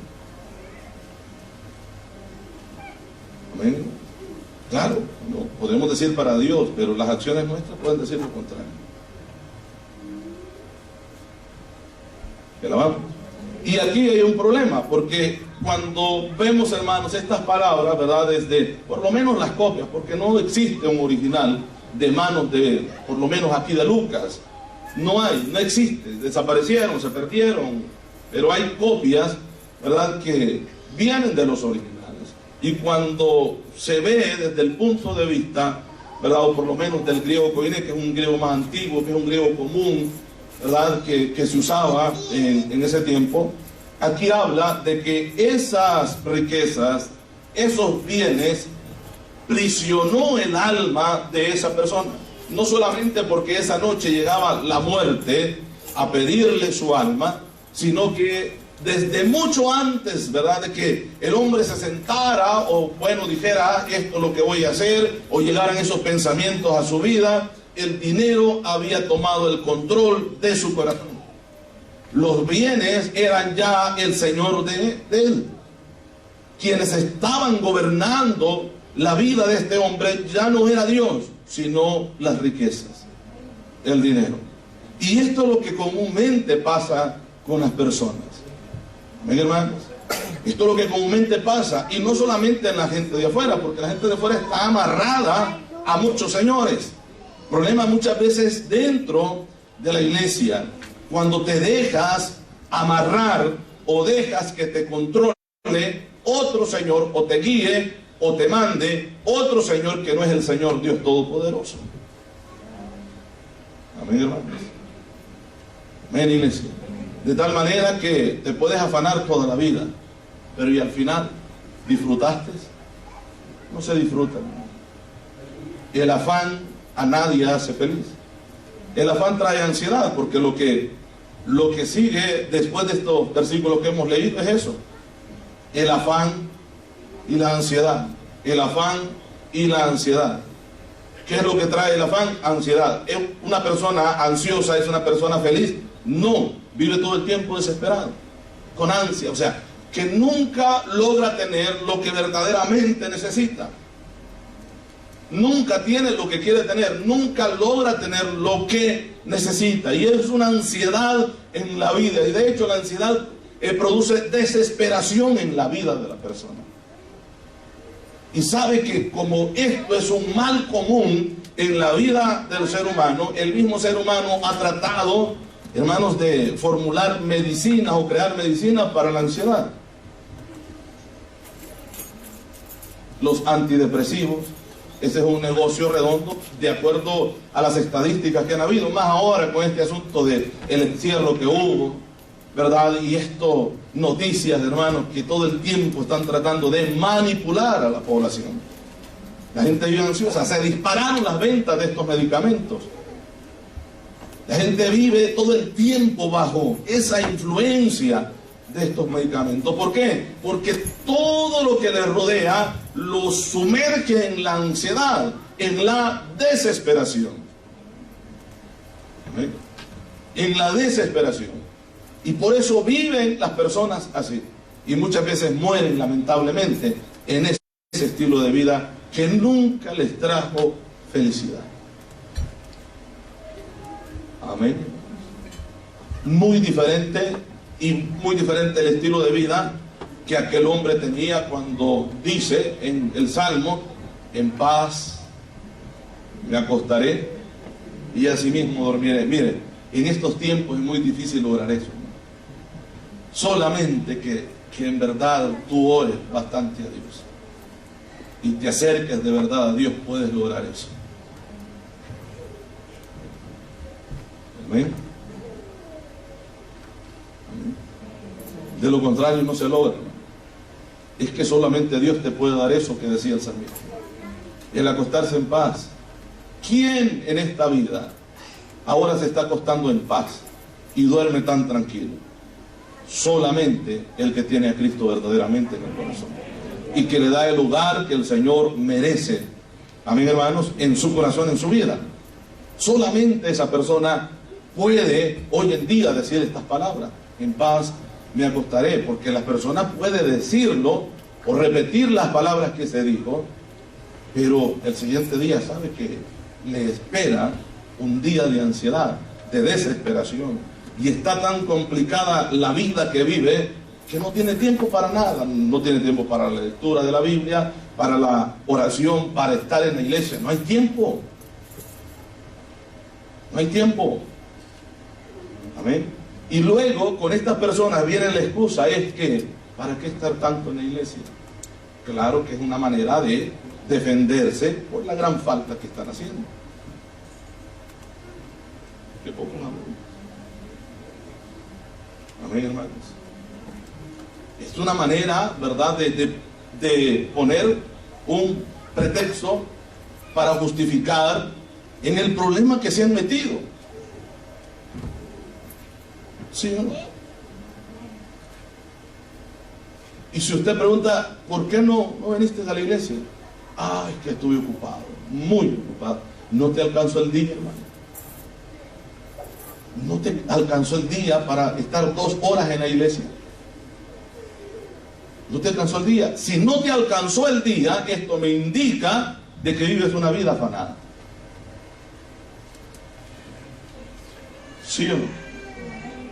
Amén. Claro, no podemos decir para Dios, pero las acciones nuestras pueden decir lo contrario. ¿Que la vamos? Y aquí hay un problema, porque cuando vemos, hermanos, estas palabras, ¿verdad? Desde, por lo menos las copias, porque no existe un original de manos de, por lo menos aquí de Lucas, no hay, no existe, desaparecieron, se perdieron, pero hay copias, ¿verdad?, que vienen de los originales. Y cuando se ve desde el punto de vista, ¿verdad?, o por lo menos del griego koiné, que es un griego más antiguo, que es un griego común, ¿verdad?, que se usaba en ese tiempo, aquí habla de que esas riquezas, esos bienes, prisionó el alma de esa persona. No solamente porque esa noche llegaba la muerte a pedirle su alma, sino que desde mucho antes, ¿verdad?, de que el hombre se sentara o, bueno, dijera esto es lo que voy a hacer, o llegaran esos pensamientos a su vida, el dinero había tomado el control de su corazón. Los bienes eran ya el señor de él. Quienes estaban gobernando la vida de este hombre ya no era Dios, sino las riquezas, el dinero. Y esto es lo que comúnmente pasa con las personas. ¿Ven, hermanos? Esto es lo que comúnmente pasa, y no solamente en la gente de afuera, porque la gente de afuera está amarrada a muchos señores. Problema muchas veces dentro de la iglesia, cuando te dejas amarrar o dejas que te controle otro señor, o te guíe o te mande otro señor que no es el Señor Dios Todopoderoso. Amén, hermanos. Amén, iglesia. De tal manera que te puedes afanar toda la vida, pero ¿y al final disfrutaste? No se disfruta. El afán a nadie hace feliz. El afán trae ansiedad, porque lo que sigue después de estos versículos que hemos leído es eso: el afán y la ansiedad. El afán y la ansiedad. ¿Qué es lo que trae el afán? Ansiedad. ¿Es una persona ansiosa, es una persona feliz? No, vive todo el tiempo desesperado, con ansia, o sea, que nunca logra tener lo que verdaderamente necesita. Nunca tiene lo que quiere tener, nunca logra tener lo que necesita. Y es una ansiedad en la vida. Y de hecho la ansiedad produce desesperación en la vida de la persona. Y sabe que como esto es un mal común en la vida del ser humano, el mismo ser humano ha tratado, hermanos, de formular medicinas o crear medicinas para la ansiedad. Los antidepresivos. Ese es un negocio redondo, de acuerdo a las estadísticas que han habido, más ahora con este asunto del encierro que hubo, ¿verdad? Y esto, noticias, hermanos, que todo el tiempo están tratando de manipular a la población. La gente vive ansiosa, se dispararon las ventas de estos medicamentos. La gente vive todo el tiempo bajo esa influencia de estos medicamentos. ¿Por qué? Porque todo lo que les rodea los sumerge en la ansiedad, en la desesperación. ¿Ven? En la desesperación. Y por eso viven las personas así. Y muchas veces mueren, lamentablemente, en ese estilo de vida que nunca les trajo felicidad. Amén. Muy diferente, y muy diferente el estilo de vida que aquel hombre tenía cuando dice en el Salmo: en paz me acostaré y asimismo dormiré. Mire, en estos tiempos es muy difícil lograr eso. Solamente que en verdad tú ores bastante a Dios y te acerques de verdad a Dios, puedes lograr eso. Amén. De lo contrario no se logra. Es que solamente Dios te puede dar eso que decía el salmista, el acostarse en paz. ¿Quién en esta vida ahora se está acostando en paz y duerme tan tranquilo? Solamente el que tiene a Cristo verdaderamente en el corazón y que le da el lugar que el Señor merece, amén, hermanos, en su corazón, en su vida. Solamente esa persona puede hoy en día decir estas palabras: en paz me acostaré, porque la persona puede decirlo o repetir las palabras que se dijo, pero el siguiente día sabe que le espera un día de ansiedad, de desesperación, y está tan complicada la vida que vive que no tiene tiempo para nada. No tiene tiempo para la lectura de la Biblia, para la oración, para estar en la iglesia. No hay tiempo. No hay tiempo. Amén. Y luego con estas personas viene la excusa, es que ¿para qué estar tanto en la iglesia? Claro que es una manera de defenderse por la gran falta que están haciendo. Qué poco amén. Amén, hermanos. Es una manera, ¿verdad?, de poner un pretexto para justificar en el problema que se han metido. ¿Sí o no? Y si usted pregunta, ¿por qué no viniste a la iglesia? Ay, que estuve ocupado, muy ocupado. No te alcanzó el día, hermano. No te alcanzó el día para estar 2 horas en la iglesia. No te alcanzó el día. Si no te alcanzó el día, esto me indica de que vives una vida afanada. ¿Sí o no?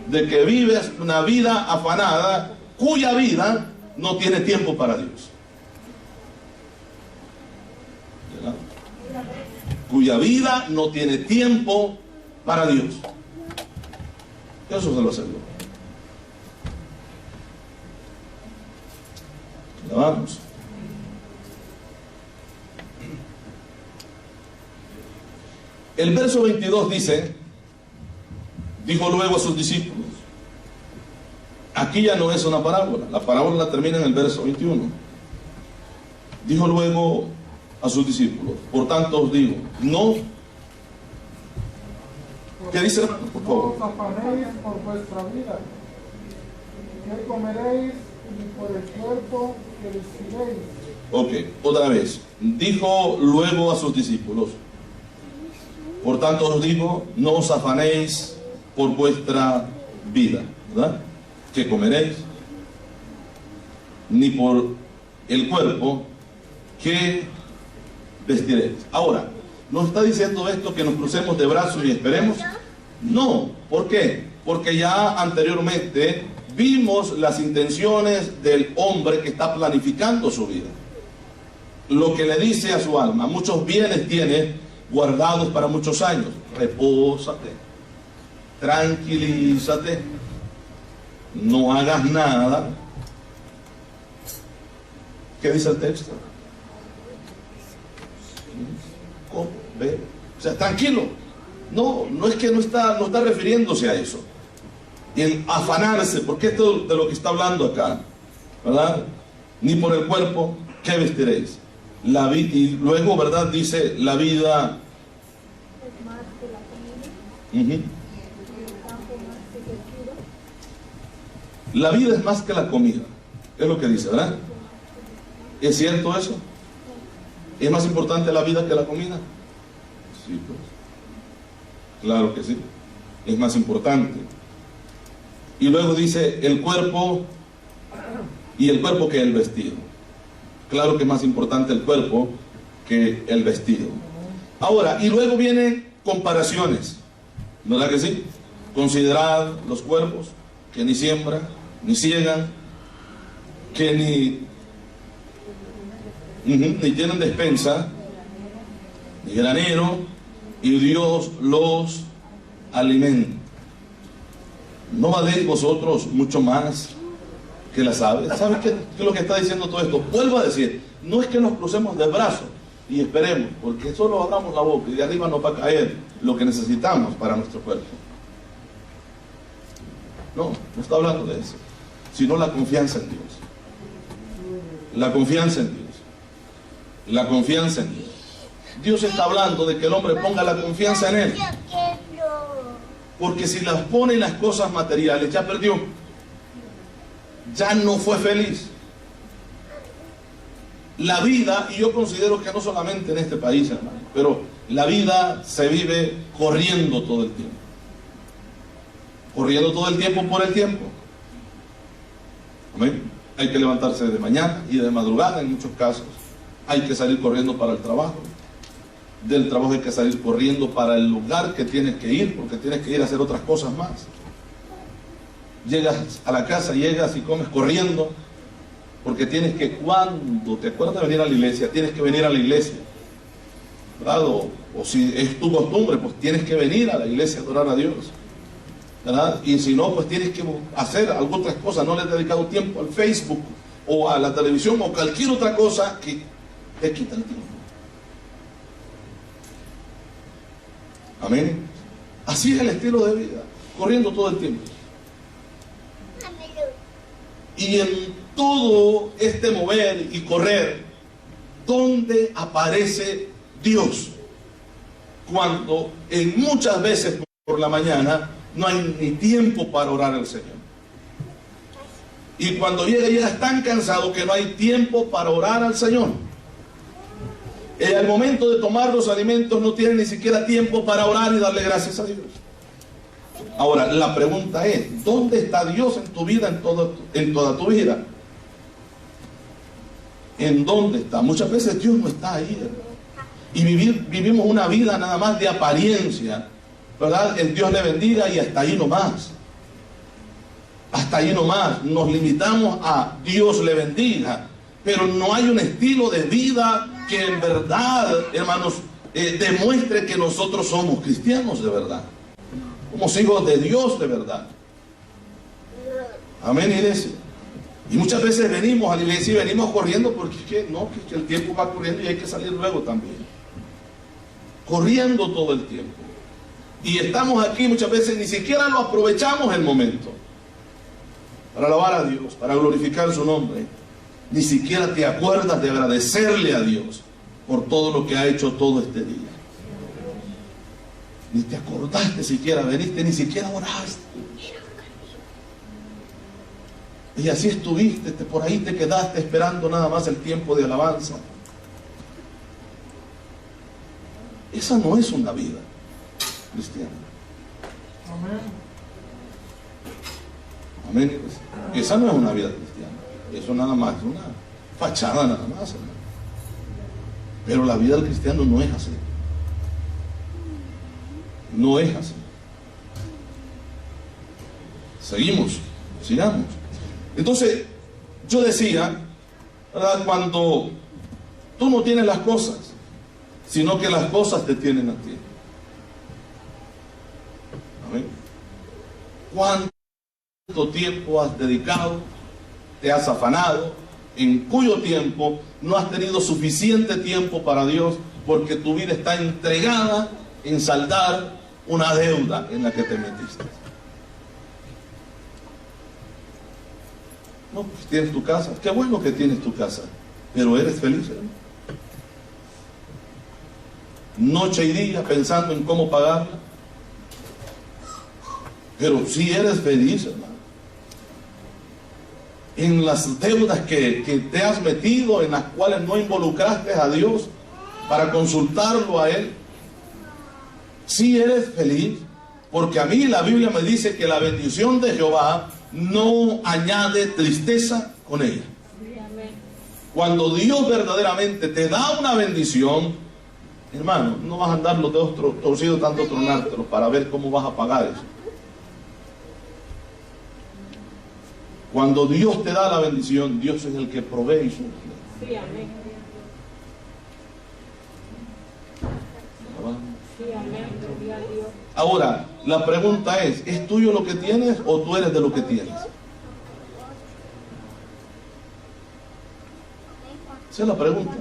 De que vives una vida afanada, cuya vida no tiene tiempo para Dios. ¿Verdad? Cuya vida no tiene tiempo para Dios. Eso se lo aseguro. Vamos. El verso 22 dice: dijo luego a sus discípulos. Aquí ya no es una parábola. La parábola termina en el verso 21. Dijo luego a sus discípulos: por tanto os digo, no. ¿Qué dice? Por favor. No os afanéis por vuestra vida, qué comeréis, ni por el cuerpo que vestiréis. Ok, otra vez. Dijo luego a sus discípulos: por tanto os digo, no os afanéis por vuestra vida, ¿verdad?, que comeréis, ni por el cuerpo que vestiréis. Ahora, ¿nos está diciendo esto que nos crucemos de brazos y esperemos? No. ¿Por qué? Porque ya anteriormente vimos las intenciones del hombre que está planificando su vida. Lo que le dice a su alma: muchos bienes tiene guardados para muchos años. Repósate, tranquilízate, no hagas nada. ¿Qué dice el texto? ¿Cómo? ¿Ve? O sea, tranquilo. No es que no está refiriéndose a eso. Y el afanarse, porque esto de lo que está hablando acá, ¿verdad? Ni por el cuerpo, ¿qué vestiréis? Y luego, ¿verdad?, dice la vida. La vida es más que la comida. Es lo que dice, ¿verdad? ¿Es cierto eso? ¿Es más importante la vida que la comida? Sí, pues. Claro que sí. Es más importante. Y luego dice el cuerpo, y el cuerpo que el vestido. Claro que es más importante el cuerpo que el vestido. Ahora, y luego vienen comparaciones, ¿verdad que sí? Considerad los cuerpos que ni siembran, ni ciegan, que ni tienen despensa, ni granero, y Dios los alimenta. ¿No valéis vosotros mucho más que las aves? ¿Sabes qué es lo que está diciendo todo esto? Vuelvo a decir, no es que nos crucemos de brazos y esperemos, porque solo abramos la boca y de arriba nos va a caer lo que necesitamos para nuestro cuerpo. No está hablando de eso, sino la confianza en Dios. La confianza en Dios. La confianza en Dios. Dios está hablando de que el hombre ponga la confianza en Él. Porque si las pone en las cosas materiales, ya perdió. Ya no fue feliz. La vida, y yo considero que no solamente en este país, hermano, pero la vida se vive corriendo todo el tiempo. Corriendo todo el tiempo por el tiempo. Amén. Hay que levantarse de mañana y de madrugada en muchos casos. Hay que salir corriendo para el trabajo. Del trabajo hay que salir corriendo para el lugar que tienes que ir, porque tienes que ir a hacer otras cosas más. Llegas a la casa, llegas y comes corriendo, porque tienes que, cuando te acuerdas de venir a la iglesia, tienes que venir a la iglesia, ¿verdad? O si es tu costumbre, pues tienes que venir a la iglesia a adorar a Dios, ¿verdad? Y si no, pues tienes que hacer algunas otras cosas. No le has dedicado tiempo al Facebook o a la televisión o cualquier otra cosa que te quita el tiempo. Amén. Así es el estilo de vida, corriendo todo el tiempo. Y en todo este mover y correr, ¿dónde aparece Dios? Cuando en muchas veces por la mañana no hay ni tiempo para orar al Señor. Y cuando llegas tan cansado que no hay tiempo para orar al Señor. En el momento de tomar los alimentos no tienes ni siquiera tiempo para orar y darle gracias a Dios. Ahora, la pregunta es, ¿dónde está Dios en tu vida, en toda tu vida? ¿En dónde está? Muchas veces Dios no está ahí, hermano. Y vivimos una vida nada más de apariencia, ¿verdad? El Dios le bendiga y hasta ahí nomás. Hasta ahí nomás. Nos limitamos a Dios le bendiga. Pero no hay un estilo de vida que en verdad, hermanos, demuestre que nosotros somos cristianos de verdad. Somos hijos de Dios de verdad. Amén, iglesia. Y muchas veces venimos a la iglesia y venimos corriendo porque que el tiempo va corriendo y hay que salir luego también. Corriendo todo el tiempo. Y estamos aquí muchas veces, ni siquiera lo aprovechamos el momento para alabar a Dios, para glorificar su nombre. Ni siquiera te acuerdas de agradecerle a Dios por todo lo que ha hecho todo este día. Ni te acordaste siquiera, veniste, ni siquiera oraste. Y así estuviste, por ahí te quedaste esperando nada más el tiempo de alabanza. Esa no es una vida cristiana. Amén. Amén. Esa no es una vida cristiana. Eso nada más es una fachada nada más, hermano. Pero la vida del cristiano no es así. No es así. Sigamos. Entonces, yo decía, ¿verdad? Cuando tú no tienes las cosas, sino que las cosas te tienen a ti. Amén. ¿Cuánto tiempo has dedicado? Te has afanado, en cuyo tiempo no has tenido suficiente tiempo para Dios, porque tu vida está entregada en saldar una deuda en la que te metiste. No, pues tienes tu casa, qué bueno que tienes tu casa, pero ¿eres feliz, hermano? Noche y día pensando en cómo pagarla, pero si eres feliz, hermano. En las deudas que te has metido, en las cuales no involucraste a Dios para consultarlo a Él. Si eres feliz, porque a mí la Biblia me dice que la bendición de Jehová no añade tristeza con ella. Cuando Dios verdaderamente te da una bendición, hermano, no vas a andar los dedos torcidos tanto tronártelos para ver cómo vas a pagar eso. Cuando Dios te da la bendición, Dios es el que provee y suple. Sí, amén. Sí, amén. Gloria a Dios. Ahora, la pregunta ¿es tuyo lo que tienes o tú eres de lo que tienes? Esa es la pregunta.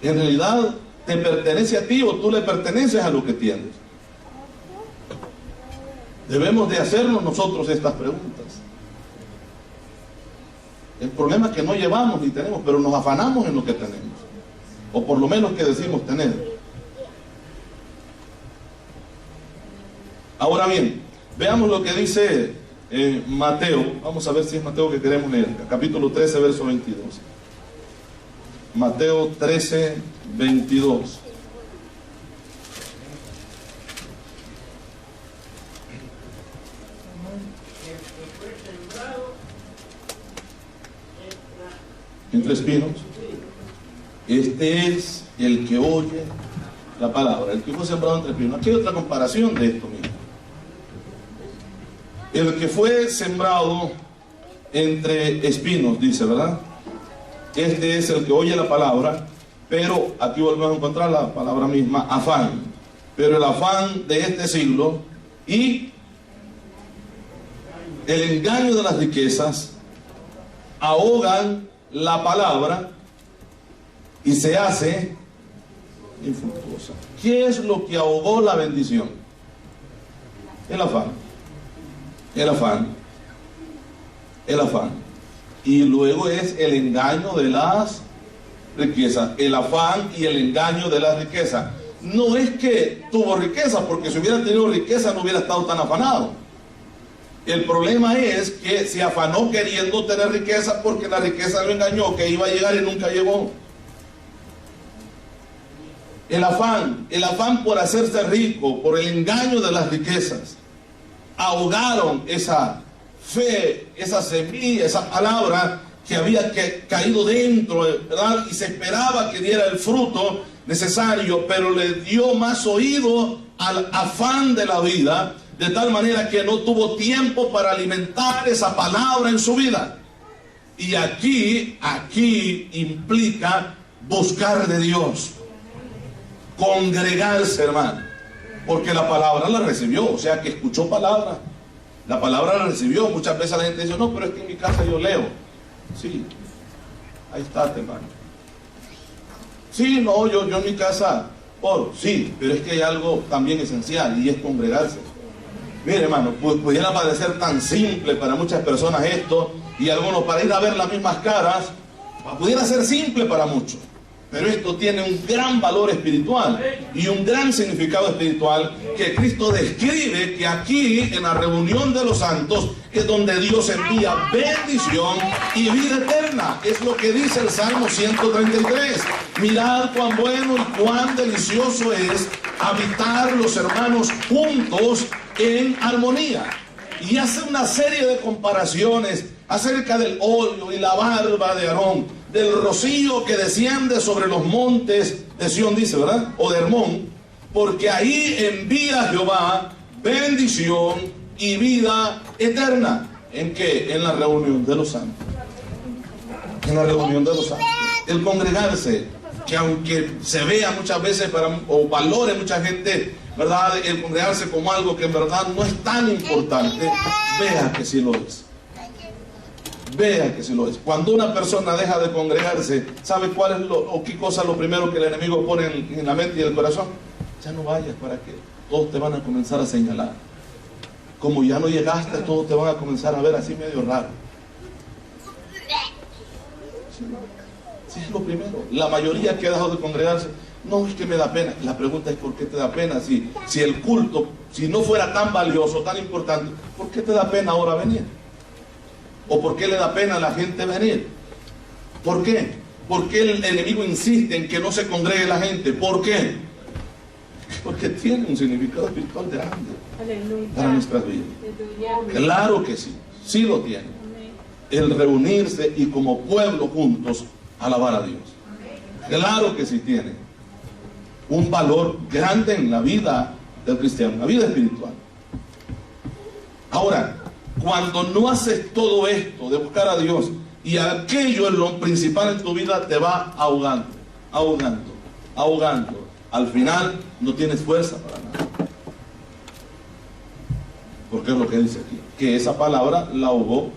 En realidad, ¿te pertenece a ti o tú le perteneces a lo que tienes? Debemos de hacernos nosotros estas preguntas. El problema es que no llevamos ni tenemos, pero nos afanamos en lo que tenemos, o por lo menos que decimos tener. Ahora bien, veamos lo que dice Mateo. Vamos a ver si es Mateo que queremos leer. Capítulo 13, verso 22. Mateo 13, 22. Entre espinos. Este es el que oye la palabra, el que fue sembrado entre espinos. Aquí hay otra comparación de esto mismo. El que fue sembrado entre espinos, dice, ¿verdad? Este es el que oye la palabra, pero aquí volvemos a encontrar la palabra misma, afán. Pero el afán de este siglo y el engaño de las riquezas ahogan la palabra y se hace infructuosa. ¿Qué es lo que ahogó la bendición? El afán. El afán. El afán. Y luego es el engaño de las riquezas. El afán y el engaño de las riquezas. No es que tuvo riqueza, porque si hubiera tenido riqueza no hubiera estado tan afanado. El problema es que se afanó queriendo tener riqueza, porque la riqueza lo engañó, que iba a llegar y nunca llegó. El afán por hacerse rico, por el engaño de las riquezas, ahogaron esa fe, esa semilla, esa palabra que había caído dentro, ¿verdad? Y se esperaba que diera el fruto necesario, pero le dio más oído al afán de la vida, de tal manera que no tuvo tiempo para alimentar esa palabra en su vida. Y aquí implica buscar de Dios, congregarse, hermano, porque la palabra la recibió, o sea que escuchó palabra, la palabra la recibió. Muchas veces la gente dice, no, pero es que en mi casa yo leo. Sí, ahí está, hermano. Sí, no, yo en mi casa oro, sí, pero es que hay algo también esencial y es congregarse. Mire, hermano, pudiera parecer tan simple para muchas personas esto, y algunos para ir a ver las mismas caras, pudiera ser simple para muchos, pero esto tiene un gran valor espiritual y un gran significado espiritual que Cristo describe, que aquí en la reunión de los santos es donde Dios envía bendición y vida eterna. Es lo que dice el Salmo 133. Mirad cuán bueno y cuán delicioso es habitar los hermanos juntos en armonía. Y hace una serie de comparaciones acerca del óleo y la barba de Aarón, del rocío que desciende sobre los montes de Sión, dice, ¿verdad? O de Hermón, porque ahí envía Jehová bendición y vida eterna. ¿En qué? En la reunión de los santos. En la reunión de los santos. El congregarse, que aunque se vea muchas veces o valore mucha gente, ¿verdad?, el congregarse como algo que en verdad no es tan importante, vea que sí lo es. Vea que sí lo es. Cuando una persona deja de congregarse, ¿sabe cuál es o qué cosa lo primero que el enemigo pone en la mente y el corazón? Ya no vayas, ¿para qué? Todos te van a comenzar a señalar. Como ya no llegaste, todos te van a comenzar a ver así medio raro. Sí, es lo primero. La mayoría que ha dejado de congregarse, no, es que me da pena. La pregunta es, ¿por qué te da pena? Si el culto, si no fuera tan valioso, tan importante, ¿por qué te da pena ahora venir? ¿O por qué le da pena a la gente venir? ¿Por qué? ¿Por qué el enemigo insiste en que no se congregue la gente? ¿Por qué? Porque tiene un significado espiritual grande para nuestras vidas. Claro que sí, sí lo tiene. El reunirse y como pueblo juntos alabar a Dios. Claro que sí tiene un valor grande en la vida del cristiano, en la vida espiritual. Ahora, cuando no haces todo esto de buscar a Dios, y aquello es lo principal en tu vida, te va ahogando, ahogando, ahogando. Al final no tienes fuerza para nada. Porque es lo que dice aquí, que esa palabra la ahogó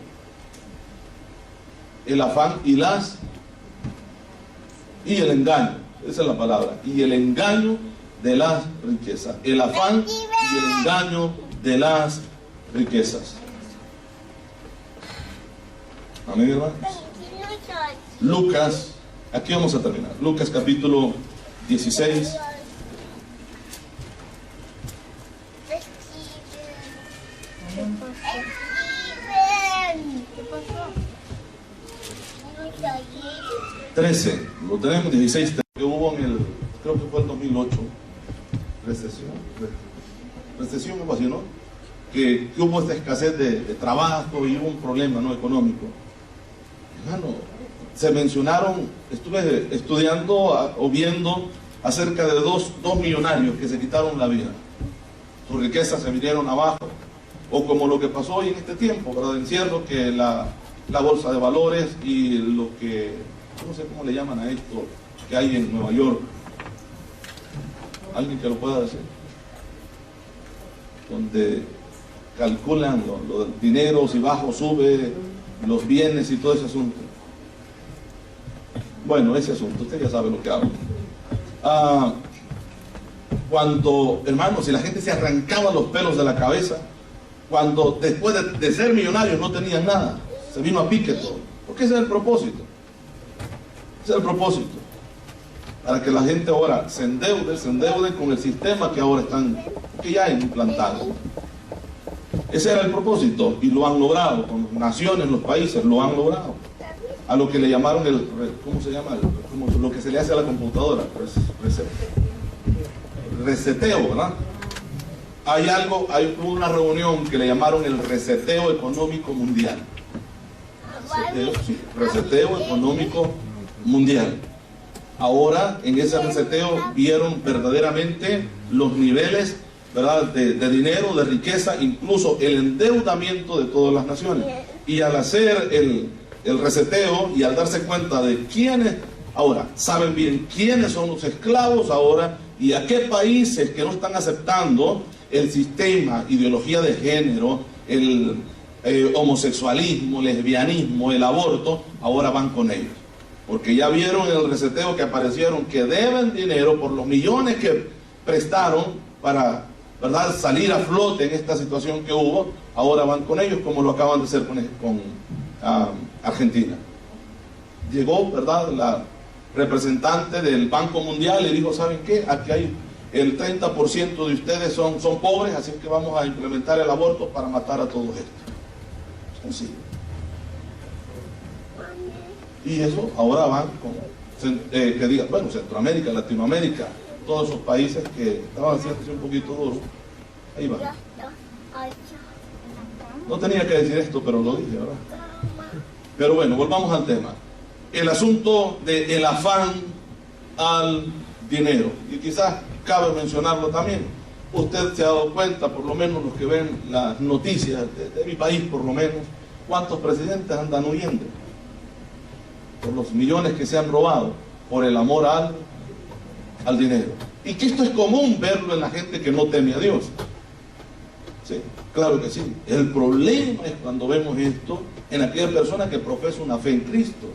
el afán y el engaño. Esa es la palabra. Y el engaño de las riquezas. El afán y el engaño de las riquezas. Amén, hermanos. Lucas, aquí vamos a terminar. Lucas capítulo 16. ¿Qué pasó? 13, lo tenemos, 16, que hubo en el, creo que fue el 2008, recesión, algo así, ¿no? Que hubo esta escasez de trabajo y hubo un problema, ¿no?, económico. Hermano, se mencionaron, estuve estudiando o viendo acerca de dos millonarios que se quitaron la vida. Sus riquezas se vinieron abajo, o como lo que pasó hoy en este tiempo, ¿verdad?, de encierro, que la bolsa de valores y lo que, no sé cómo le llaman a esto que hay en Nueva York. ¿Alguien que lo pueda decir? Donde calculan lo del dinero, si baja o sube, los bienes y todo ese asunto. Bueno, ese asunto, usted ya sabe lo que hablo. Cuando, hermanos, si la gente se arrancaba los pelos de la cabeza, cuando después de ser millonarios no tenían nada, se vino a pique todo. Porque ese es el propósito. Ese es el propósito. Para que la gente ahora se endeude con el sistema que ahora están, que ya han implantado. Ese era el propósito y lo han logrado. Con las naciones, los países lo han logrado. A lo que le llamaron el, ¿cómo se llama? Lo que se le hace a la computadora. Reseteo, ¿verdad? Hay una reunión que le llamaron el reseteo económico mundial. Reseteo económico mundial. Ahora en ese reseteo vieron verdaderamente los niveles, ¿verdad?, de dinero, de riqueza, incluso el endeudamiento de todas las naciones. Y al hacer el reseteo y al darse cuenta de quiénes, ahora saben bien quiénes son los esclavos ahora y a qué países que no están aceptando el sistema, ideología de género, el homosexualismo, lesbianismo, el aborto, ahora van con ellos. Porque ya vieron en el reseteo que aparecieron que deben dinero por los millones que prestaron para, ¿verdad?, salir a flote en esta situación que hubo. Ahora van con ellos, como lo acaban de hacer con Argentina. Llegó, ¿verdad?, la representante del Banco Mundial y dijo: ¿saben qué? Aquí hay el 30% de ustedes son pobres, así que vamos a implementar el aborto para matar a todos estos. Sí. Y eso ahora van con, que digan, bueno, Centroamérica, Latinoamérica, todos esos países que estaban haciéndose un poquito duros, ahí van. No tenía que decir esto, pero lo dije, ¿verdad? Pero bueno, volvamos al tema. El asunto del afán al dinero. Y quizás cabe mencionarlo también. Usted se ha dado cuenta, por lo menos los que ven las noticias de mi país, por lo menos, cuántos presidentes andan huyendo por los millones que se han robado por el amor al dinero. Y que esto es común verlo en la gente que no teme a Dios. Sí, claro que sí. El problema es cuando vemos esto en aquella persona que profesa una fe en Cristo,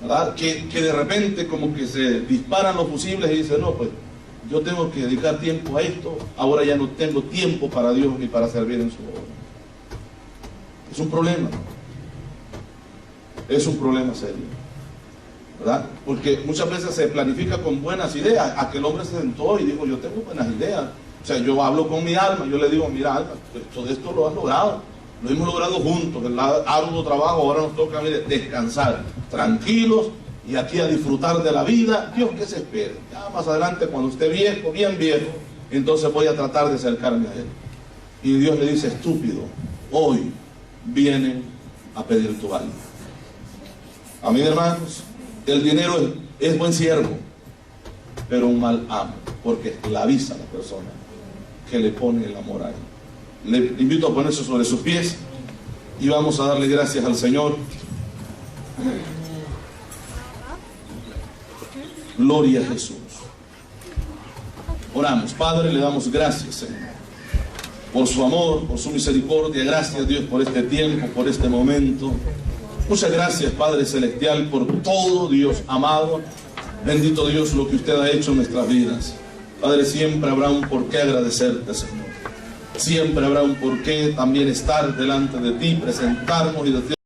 ¿verdad? Que de repente como que se disparan los fusibles y dice: no, pues yo tengo que dedicar tiempo a esto, ahora ya no tengo tiempo para Dios ni para servir en su obra. Es un problema. Es un problema serio, ¿verdad? Porque muchas veces se planifica con buenas ideas. Aquel hombre se sentó y dijo: yo tengo buenas ideas. O sea, yo hablo con mi alma, yo le digo: mira, alma, todo esto lo has logrado, lo hemos logrado juntos, el arduo trabajo, ahora nos toca descansar, tranquilos, y aquí a disfrutar de la vida. Dios, ¿qué se espera? Ya más adelante, cuando esté viejo, bien viejo, entonces voy a tratar de acercarme a Él. Y Dios le dice: estúpido, hoy vienen a pedir tu alma. Amén, hermanos. El dinero es buen siervo, pero un mal amo, porque esclaviza a la persona que le pone el amor a Él. Le invito a ponerse sobre sus pies y vamos a darle gracias al Señor. Gloria a Jesús. Oramos. Padre, le damos gracias, Señor, por su amor, por su misericordia. Gracias, Dios, por este tiempo, por este momento. Muchas gracias, Padre Celestial, por todo, Dios amado. Bendito Dios, lo que usted ha hecho en nuestras vidas. Padre, siempre habrá un por qué agradecerte, Señor. Siempre habrá un por qué también estar delante de ti, presentarnos y decir: